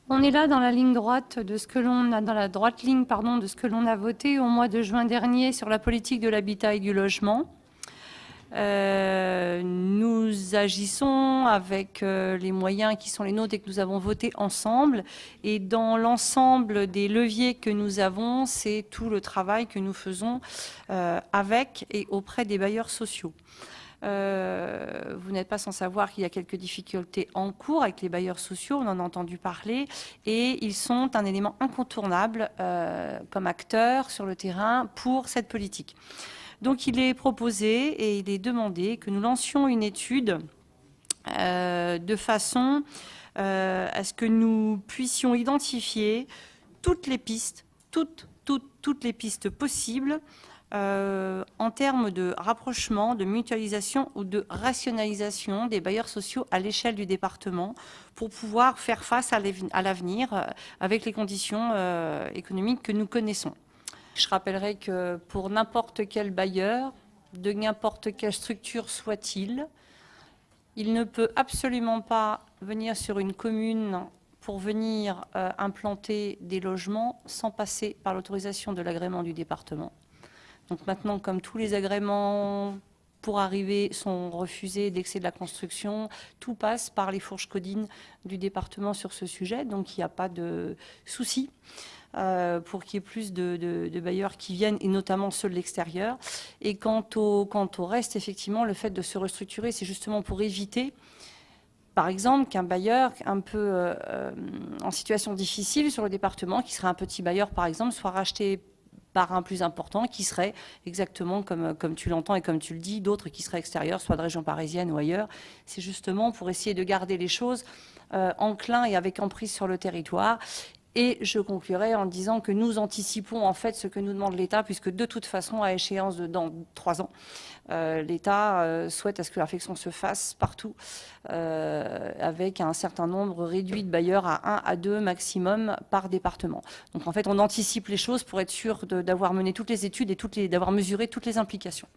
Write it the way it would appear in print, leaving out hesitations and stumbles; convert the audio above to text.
On est là dans la ligne droite de ce que l'on a, dans la droite ligne, pardon, de ce que l'on a voté au mois de juin dernier sur la politique de l'habitat et du logement. Nous agissons avec les moyens qui sont les nôtres et que nous avons votés ensemble. Et dans l'ensemble des leviers que nous avons, c'est tout le travail que nous faisons avec et auprès des bailleurs sociaux. Vous n'êtes pas sans savoir qu'il y a quelques difficultés en cours avec les bailleurs sociaux, on en a entendu parler, et ils sont un élément incontournable comme acteurs sur le terrain pour cette politique. Donc il est proposé et il est demandé que nous lancions une étude de façon à ce que nous puissions identifier toutes les pistes, toutes les pistes possibles en termes de rapprochement, de mutualisation ou de rationalisation des bailleurs sociaux à l'échelle du département pour pouvoir faire face à l'avenir avec les conditions économiques que nous connaissons. Je rappellerai que pour n'importe quel bailleur, de n'importe quelle structure soit-il, il ne peut absolument pas venir sur une commune pour venir implanter des logements sans passer par l'autorisation de l'agrément du département. Donc maintenant, comme tous les agréments pour arriver sont refusés d'excès de la construction, tout passe par les fourches codines du département sur ce sujet, donc il n'y a pas de souci. Pour qu'il y ait plus de bailleurs qui viennent, et notamment ceux de l'extérieur. Et quant au reste, effectivement, le fait de se restructurer, c'est justement pour éviter, par exemple, qu'un bailleur un peu en situation difficile sur le département, qui serait un petit bailleur, par exemple, soit racheté par un plus important, qui serait exactement comme tu l'entends et comme tu le dis, d'autres qui seraient extérieurs, soit de région parisienne ou ailleurs. C'est justement pour essayer de garder les choses enclins et avec emprise sur le territoire. Et je conclurai en disant que nous anticipons en fait ce que nous demande l'État, puisque de toute façon, à échéance de dans 3 ans, l'État souhaite à ce que la réflexion se fasse partout, avec un certain nombre réduit de bailleurs à 1 à 2 maximum par département. Donc en fait, on anticipe les choses pour être sûr d'avoir mené toutes les études et d'avoir mesuré toutes les implications.